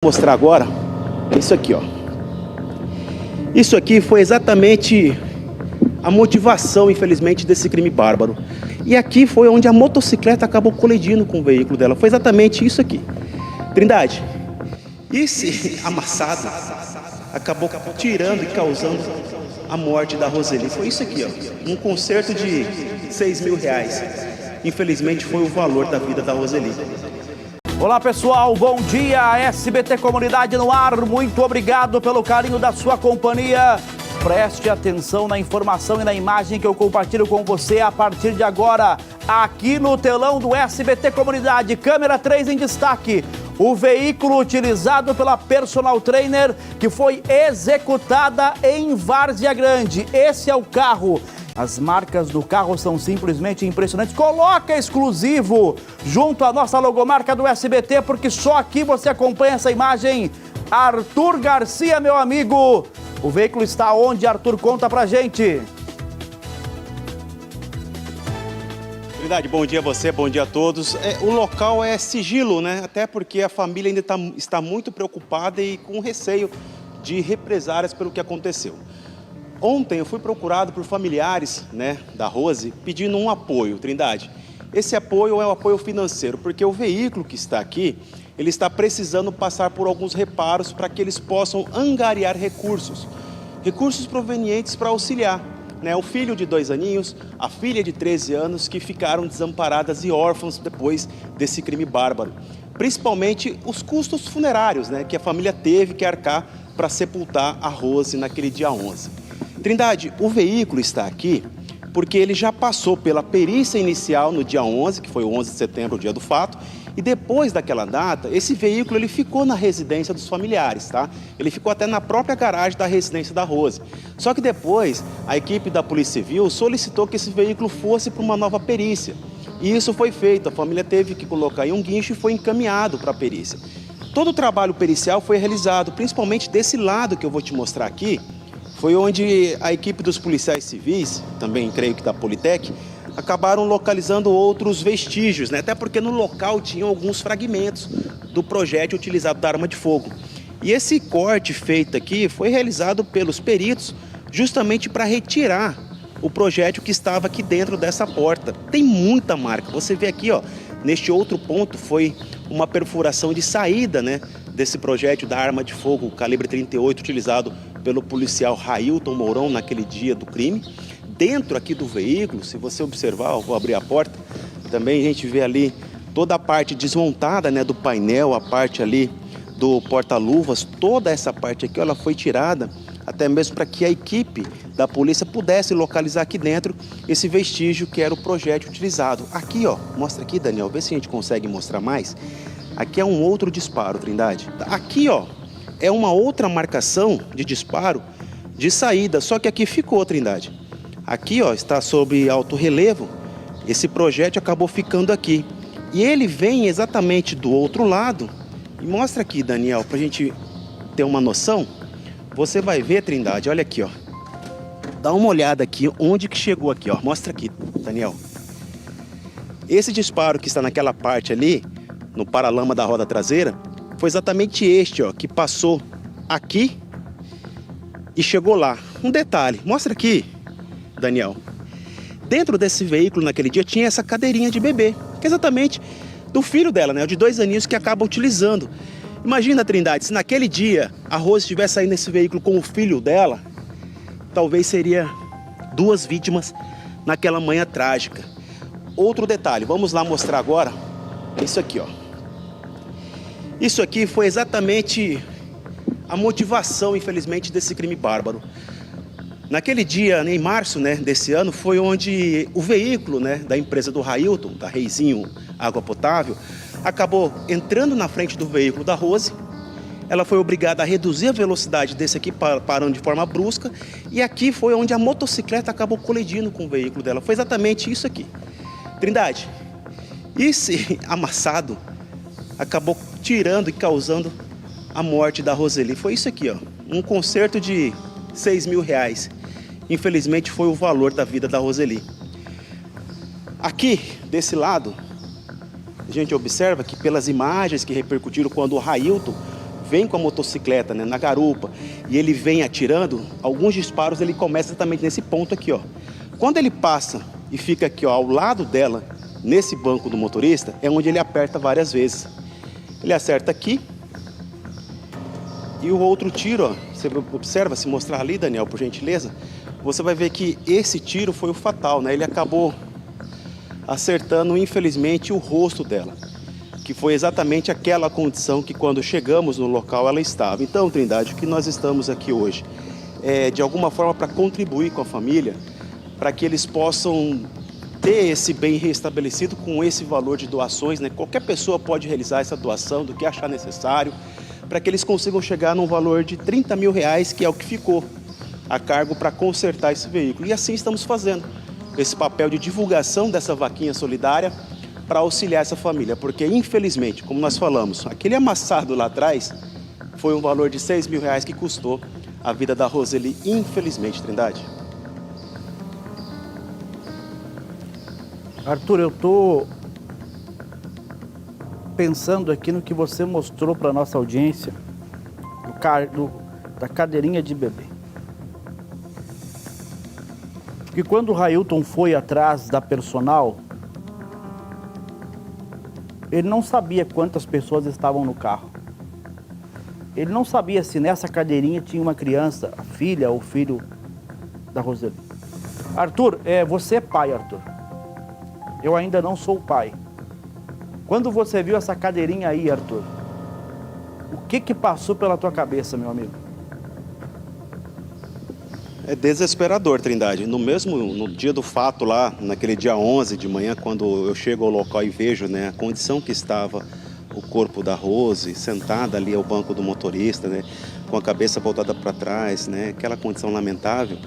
Mostrar agora isso aqui, ó. Isso aqui foi exatamente a motivação, infelizmente, desse crime bárbaro. E aqui foi onde a motocicleta acabou colidindo com o veículo dela. Foi exatamente isso aqui. Trindade, esse amassado acabou tirando e causando a morte da Roseli. Foi isso aqui, ó. Um conserto de R$ 6.000. Infelizmente foi o valor da vida da Roseli. Olá pessoal, bom dia, SBT Comunidade no ar, muito obrigado pelo carinho da sua companhia. Preste atenção na informação e na imagem que eu compartilho com você a partir de agora, aqui no telão do SBT Comunidade. Câmera 3 em destaque, o veículo utilizado pela personal trainer que foi executada em Várzea Grande. Esse é o carro. As marcas do carro são simplesmente impressionantes. Coloca exclusivo junto à nossa logomarca do SBT, porque só aqui você acompanha essa imagem. Arthur Garcia, meu amigo. O veículo está onde, Arthur? Conta pra gente. Verdade, bom dia a você, bom dia a todos. O local é sigilo, né? Até porque a família ainda está muito preocupada e com receio de represálias pelo que aconteceu. Ontem eu fui procurado por familiares, né, da Rose pedindo um apoio, Trindade. Esse apoio é o apoio financeiro, porque o veículo que está aqui, ele está precisando passar por alguns reparos para que eles possam angariar recursos provenientes para auxiliar, né, o filho de 2 aninhos, a filha de 13 anos que ficaram desamparadas e órfãos depois desse crime bárbaro. Principalmente os custos funerários, né, que a família teve que arcar para sepultar a Rose naquele dia 11. Trindade, o veículo está aqui porque ele já passou pela perícia inicial no dia 11, que foi o 11 de setembro, o dia do fato, e depois daquela data, esse veículo ele ficou na residência dos familiares, tá? Ele ficou até na própria garagem da residência da Rose. Só que depois, a equipe da Polícia Civil solicitou que esse veículo fosse para uma nova perícia. E isso foi feito, a família teve que colocar aí um guincho e foi encaminhado para a perícia. Todo o trabalho pericial foi realizado, principalmente desse lado que eu vou te mostrar aqui, foi onde a equipe dos policiais civis, também creio que da Politec, acabaram localizando outros vestígios, né? Até porque no local tinham alguns fragmentos do projétil utilizado da arma de fogo. E esse corte feito aqui foi realizado pelos peritos justamente para retirar o projétil que estava aqui dentro dessa porta. Tem muita marca, você vê aqui, ó, neste outro ponto foi uma perfuração de saída, né, desse projétil da arma de fogo calibre 38 utilizado pelo policial Railton Mourão naquele dia do crime. Dentro aqui do veículo, se você observar, eu vou abrir a porta, também a gente vê ali toda a parte desmontada, né, do painel, a parte ali do porta-luvas, toda essa parte aqui, ela foi tirada até mesmo para que a equipe da polícia pudesse localizar aqui dentro esse vestígio que era o projétil utilizado. Aqui, ó, mostra aqui, Daniel, vê se a gente consegue mostrar mais. Aqui é um outro disparo, Trindade. Aqui, ó, é uma outra marcação de disparo de saída, só que aqui ficou, Trindade. Aqui, ó, está sob alto relevo, esse projétil acabou ficando aqui. E ele vem exatamente do outro lado, e mostra aqui, Daniel, para a gente ter uma noção. Você vai ver, Trindade, olha aqui, ó. Dá uma olhada aqui, onde que chegou aqui, ó. Mostra aqui, Daniel. Esse disparo que está naquela parte ali, no paralama da roda traseira, foi exatamente este, ó, que passou aqui e chegou lá. Um detalhe, mostra aqui, Daniel. Dentro desse veículo, naquele dia, tinha essa cadeirinha de bebê, que é exatamente do filho dela, né, de 2 aninhos que acaba utilizando. Imagina, Trindade, se naquele dia a Rose estivesse saindo nesse veículo com o filho dela, talvez seria 2 vítimas naquela manhã trágica. Outro detalhe, vamos lá mostrar agora isso aqui, ó. Isso aqui foi exatamente a motivação, infelizmente, desse crime bárbaro. Naquele dia, em março, né, desse ano, foi onde o veículo, né, da empresa do Railton, da Reizinho Água Potável, acabou entrando na frente do veículo da Rose. Ela foi obrigada a reduzir a velocidade desse aqui, parando de forma brusca. E aqui foi onde a motocicleta acabou colidindo com o veículo dela. Foi exatamente isso aqui. Trindade, esse amassado acabou tirando e causando a morte da Roseli. Foi isso aqui, ó. Um conserto de R$ 6.000. Infelizmente foi o valor da vida da Roseli. Aqui, desse lado, a gente observa que pelas imagens que repercutiram quando o Railton vem com a motocicleta, né, na garupa, e ele vem atirando, alguns disparos ele começa exatamente nesse ponto aqui, ó. Quando ele passa e fica aqui, ó, ao lado dela, nesse banco do motorista, é onde ele aperta várias vezes. Ele acerta aqui, e o outro tiro, ó, você observa, se mostrar ali, Daniel, por gentileza, você vai ver que esse tiro foi o fatal, né? Ele acabou acertando, infelizmente, o rosto dela, que foi exatamente aquela condição que quando chegamos no local ela estava. Então, Trindade, o que nós estamos aqui hoje é, de alguma forma, para contribuir com a família, para que eles possam ter esse bem restabelecido com esse valor de doações, né? Qualquer pessoa pode realizar essa doação do que achar necessário, para que eles consigam chegar num valor de R$30 mil, que é o que ficou a cargo para consertar esse veículo. E assim estamos fazendo esse papel de divulgação dessa vaquinha solidária para auxiliar essa família, porque infelizmente, como nós falamos, aquele amassado lá atrás foi um valor de R$6 mil que custou a vida da Roseli, infelizmente, Trindade. Arthur, eu estou pensando aqui no que você mostrou para a nossa audiência, da cadeirinha de bebê. Porque quando o Railton foi atrás da personal, ele não sabia quantas pessoas estavam no carro. Ele não sabia se nessa cadeirinha tinha uma criança, a filha ou o filho da Roseli. Arthur, você é pai, Arthur. Eu ainda não sou pai. Quando você viu essa cadeirinha aí, Arthur, o que passou pela tua cabeça, meu amigo? É desesperador, Trindade. No dia do fato lá, naquele dia 11 de manhã, quando eu chego ao local e vejo, né, a condição que estava o corpo da Rose, sentada ali ao banco do motorista, né, com a cabeça voltada para trás, né, aquela condição lamentável.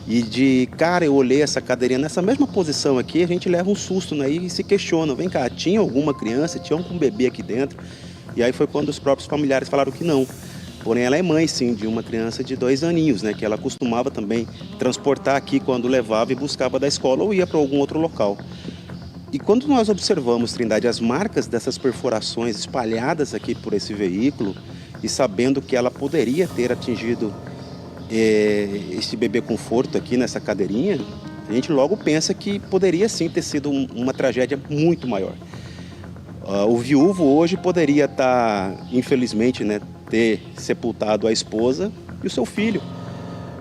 E de cara eu olhei essa cadeirinha nessa mesma posição aqui, a gente leva um susto, né, e se questiona, vem cá, tinha alguma criança, tinha algum bebê aqui dentro? E aí foi quando os próprios familiares falaram que não. Porém, ela é mãe, sim, de uma criança de 2 aninhos, né? Que ela costumava também transportar aqui quando levava e buscava da escola ou ia para algum outro local. E quando nós observamos, Trindade, as marcas dessas perfurações espalhadas aqui por esse veículo e sabendo que ela poderia ter atingido esse bebê conforto aqui nessa cadeirinha, a gente logo pensa que poderia sim ter sido uma tragédia muito maior. O viúvo hoje poderia estar, infelizmente, né, ter sepultado a esposa e o seu filho.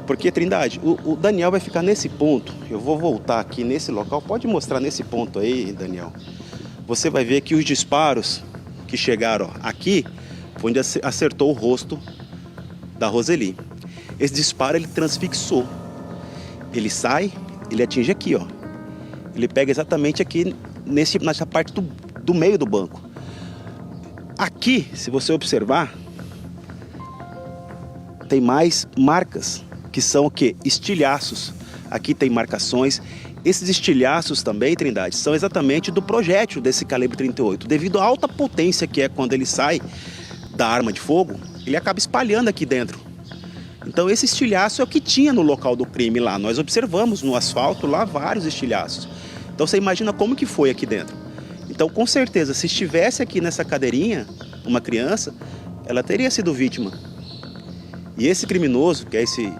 Porque, Trindade, o Daniel vai ficar nesse ponto. Eu vou voltar aqui nesse local. Pode mostrar nesse ponto aí, Daniel. Você vai ver que os disparos que chegaram aqui foi onde acertou o rosto da Roseli. Esse disparo ele transfixou. Ele sai, ele atinge aqui, ó. Ele pega exatamente aqui nessa parte do meio do banco. Aqui, se você observar, tem mais marcas, que são o quê? Estilhaços. Aqui tem marcações. Esses estilhaços também, Trindade, são exatamente do projétil desse calibre 38. Devido à alta potência que é quando ele sai da arma de fogo, ele acaba espalhando aqui dentro. Então esse estilhaço é o que tinha no local do crime lá. Nós observamos no asfalto lá vários estilhaços. Então você imagina como que foi aqui dentro. Então com certeza, se estivesse aqui nessa cadeirinha uma criança, ela teria sido vítima. E esse criminoso, que é esse,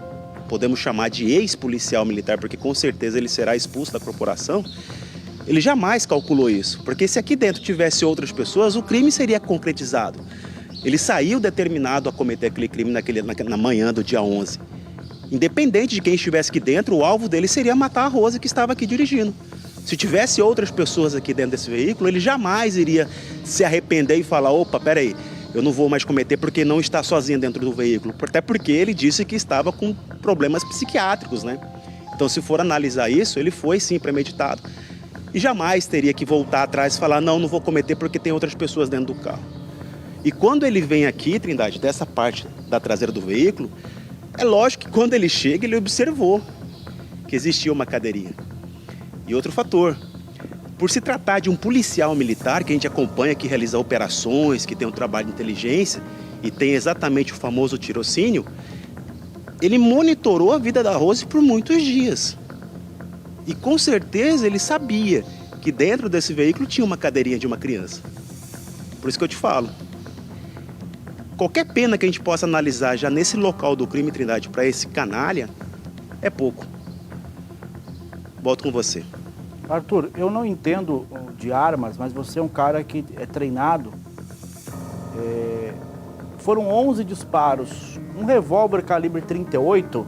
podemos chamar de ex-policial militar, porque com certeza ele será expulso da corporação, ele jamais calculou isso. Porque se aqui dentro tivesse outras pessoas, o crime seria concretizado. Ele saiu determinado a cometer aquele crime na manhã do dia 11. Independente de quem estivesse aqui dentro, o alvo dele seria matar a Rose que estava aqui dirigindo. Se tivesse outras pessoas aqui dentro desse veículo, ele jamais iria se arrepender e falar, opa, peraí, eu não vou mais cometer porque não está sozinho dentro do veículo. Até porque ele disse que estava com problemas psiquiátricos, né? Então, se for analisar isso, ele foi sim premeditado. E jamais teria que voltar atrás e falar, não vou cometer porque tem outras pessoas dentro do carro. E quando ele vem aqui, Trindade, dessa parte da traseira do veículo, é lógico que quando ele chega, ele observou que existia uma cadeirinha. E outro fator, por se tratar de um policial militar que a gente acompanha, que realiza operações, que tem um trabalho de inteligência e tem exatamente o famoso tirocínio, ele monitorou a vida da Rose por muitos dias. E com certeza ele sabia que dentro desse veículo tinha uma cadeirinha de uma criança. Por isso que eu te falo, qualquer pena que a gente possa analisar já nesse local do crime, Trindade, para esse canalha, é pouco. Volto com você. Arthur, eu não entendo de armas, mas você é um cara que é treinado. Foram 11 disparos, um revólver calibre 38.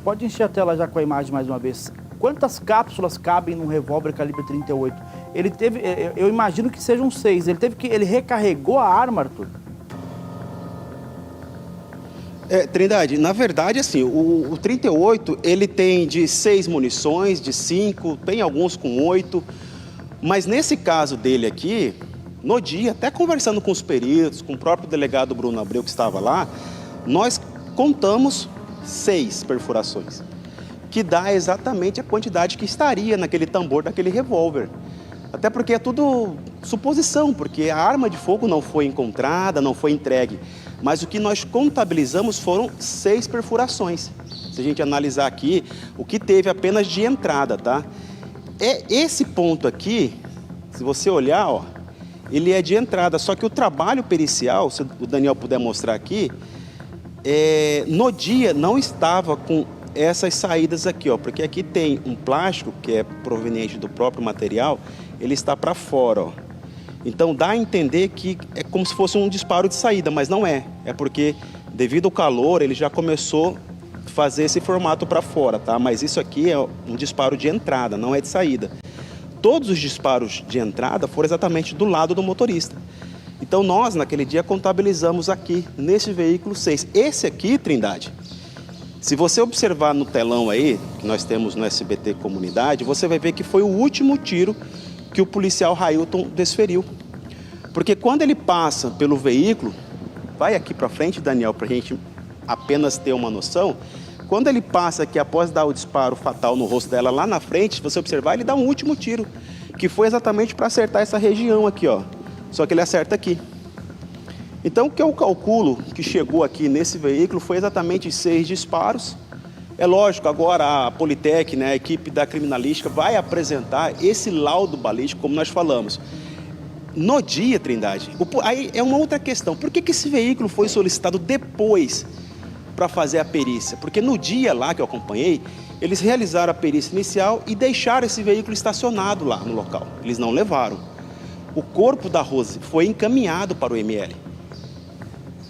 Pode encher a tela já com a imagem mais uma vez. Quantas cápsulas cabem num revólver calibre 38? Ele teve, eu imagino que sejam 6. Ele recarregou a arma, Arthur? Trindade, na verdade, assim, o 38, ele tem de 6 munições, de 5, tem alguns com 8, mas nesse caso dele aqui, no dia, até conversando com os peritos, com o próprio delegado Bruno Abreu que estava lá, nós contamos 6 perfurações, que dá exatamente a quantidade que estaria naquele tambor daquele revólver. Até porque é tudo suposição, porque a arma de fogo não foi encontrada, não foi entregue. Mas o que nós contabilizamos foram 6 perfurações. Se a gente analisar aqui, o que teve apenas de entrada, tá? Esse ponto aqui, se você olhar, ó, ele é de entrada. Só que o trabalho pericial, se o Daniel puder mostrar aqui, no dia não estava com essas saídas aqui, ó, porque aqui tem um plástico que é proveniente do próprio material, ele está para fora, ó. Então dá a entender que é como se fosse um disparo de saída, mas não é. É porque devido ao calor ele já começou a fazer esse formato para fora, tá? Mas isso aqui é um disparo de entrada, não é de saída. Todos os disparos de entrada foram exatamente do lado do motorista. Então nós naquele dia contabilizamos aqui nesse veículo 6. Esse aqui, Trindade, se você observar no telão aí, que nós temos no SBT Comunidade, você vai ver que foi o último tiro que o policial Railton desferiu. Porque quando ele passa pelo veículo, vai aqui para frente, Daniel, para a gente apenas ter uma noção, quando ele passa aqui após dar o disparo fatal no rosto dela lá na frente, se você observar, ele dá um último tiro, que foi exatamente para acertar essa região aqui, ó. Só que ele acerta aqui. Então, o que eu calculo que chegou aqui nesse veículo foi exatamente 6 disparos. É lógico, agora a Politec, né, a equipe da criminalística, vai apresentar esse laudo balístico, como nós falamos. No dia, Trindade, aí é uma outra questão. Por que esse veículo foi solicitado depois para fazer a perícia? Porque no dia lá que eu acompanhei, eles realizaram a perícia inicial e deixaram esse veículo estacionado lá no local. Eles não levaram. O corpo da Rose foi encaminhado para o IML.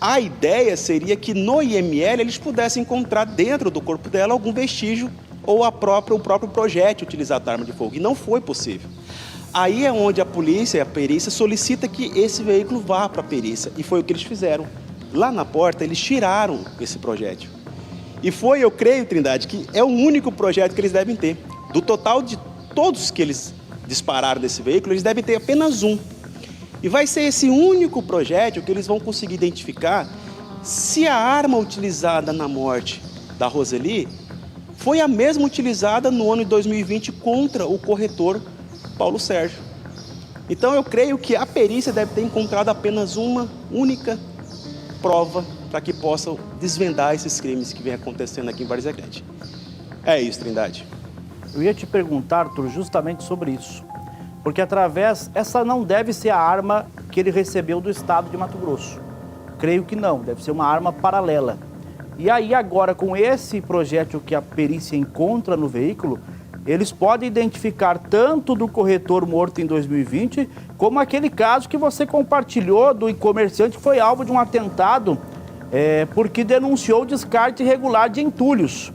A ideia seria que no IML eles pudessem encontrar dentro do corpo dela algum vestígio ou o próprio projétil utilizado da arma de fogo. E não foi possível. Aí é onde a polícia e a perícia solicita que esse veículo vá para a perícia. E foi o que eles fizeram. Lá na porta eles tiraram esse projétil. E foi, eu creio, Trindade, que é o único projétil que eles devem ter. Do total de todos que eles dispararam desse veículo, eles devem ter apenas um. E vai ser esse único projétil que eles vão conseguir identificar se a arma utilizada na morte da Roseli foi a mesma utilizada no ano de 2020 contra o corretor Paulo Sérgio. Então eu creio que a perícia deve ter encontrado apenas uma única prova para que possam desvendar esses crimes que vem acontecendo aqui em Varzegrande. É isso, Trindade. Eu ia te perguntar, Arthur, justamente sobre isso. Porque essa não deve ser a arma que ele recebeu do estado de Mato Grosso. Creio que não, deve ser uma arma paralela. E aí agora, com esse projétil que a perícia encontra no veículo, eles podem identificar tanto do corretor morto em 2020, como aquele caso que você compartilhou do comerciante que foi alvo de um atentado, porque denunciou o descarte irregular de entulhos.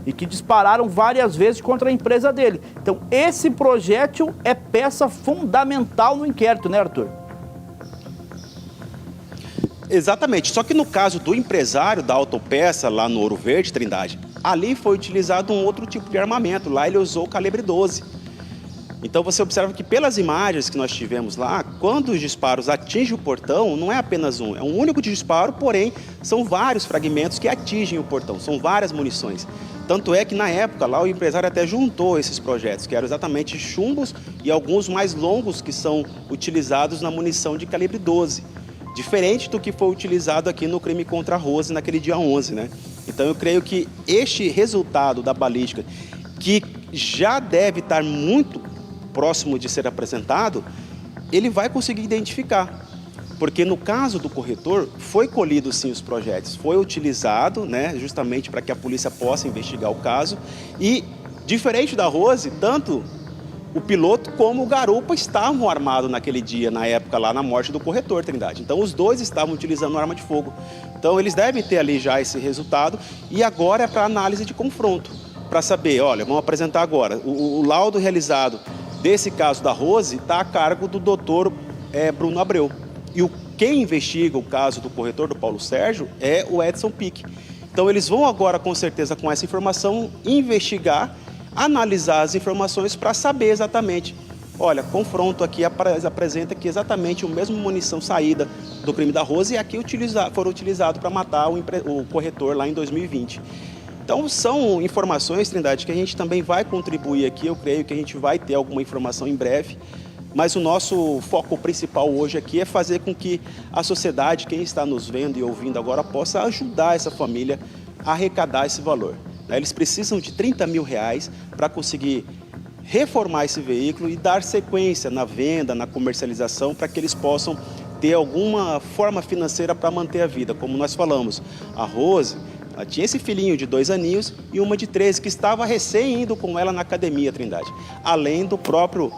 E que dispararam várias vezes contra a empresa dele. Então, esse projétil é peça fundamental no inquérito, né, Arthur? Exatamente. Só que no caso do empresário da autopeça lá no Ouro Verde, Trindade, ali foi utilizado um outro tipo de armamento. Lá ele usou o calibre 12. Então você observa que pelas imagens que nós tivemos lá, quando os disparos atingem o portão, não é apenas um, é um único disparo, porém são vários fragmentos que atingem o portão, são várias munições. Tanto é que na época lá o empresário até juntou esses projetos, que eram exatamente chumbos e alguns mais longos que são utilizados na munição de calibre 12. Diferente do que foi utilizado aqui no crime contra a Rose naquele dia 11, né? Então eu creio que este resultado da balística, que já deve estar muito próximo de ser apresentado, ele vai conseguir identificar. Porque no caso do corretor, foi colhido sim os projéteis, foi utilizado, né, justamente para que a polícia possa investigar o caso. E, diferente da Rose, tanto o piloto como o garupa estavam armados naquele dia, na época lá na morte do corretor, Trindade. Então os dois estavam utilizando arma de fogo. Então eles devem ter ali já esse resultado e agora é para análise de confronto, para saber, olha, vamos apresentar agora, o laudo realizado desse caso da Rose está a cargo do doutor Bruno Abreu. E quem investiga o caso do corretor do Paulo Sérgio é o Edson Pique. Então eles vão agora, com certeza, com essa informação, investigar, analisar as informações para saber exatamente. Olha, confronto aqui apresenta que exatamente o mesmo munição saída do crime da Rose e aqui foram utilizados para matar o corretor lá em 2020. Então são informações, Trindade, que a gente também vai contribuir aqui. Eu creio que a gente vai ter alguma informação em breve. Mas o nosso foco principal hoje aqui é fazer com que a sociedade, quem está nos vendo e ouvindo agora, possa ajudar essa família a arrecadar esse valor. Eles precisam de R$30 mil para conseguir reformar esse veículo e dar sequência na venda, na comercialização, para que eles possam ter alguma forma financeira para manter a vida. Como nós falamos, a Rose, ela tinha esse filhinho de 2 aninhos e uma de 13 que estava recém indo com ela na academia, Trindade. Além do próprio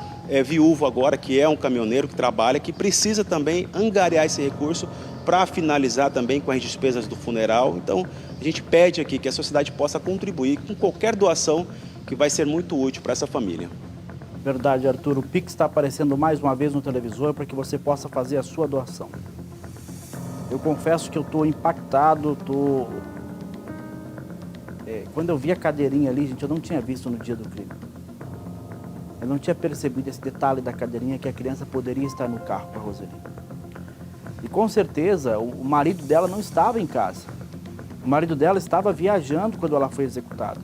viúvo agora, que é um caminhoneiro que trabalha, que precisa também angariar esse recurso para finalizar também com as despesas do funeral. Então, a gente pede aqui que a sociedade possa contribuir com qualquer doação que vai ser muito útil para essa família. Verdade, Arthur. O Pix está aparecendo mais uma vez no televisor para que você possa fazer a sua doação. Eu confesso que eu estou impactado, quando eu vi a cadeirinha ali, gente, eu não tinha visto no dia do crime. Eu não tinha percebido esse detalhe da cadeirinha, que a criança poderia estar no carro com a Roseli. E com certeza o marido dela não estava em casa. O marido dela estava viajando quando ela foi executada.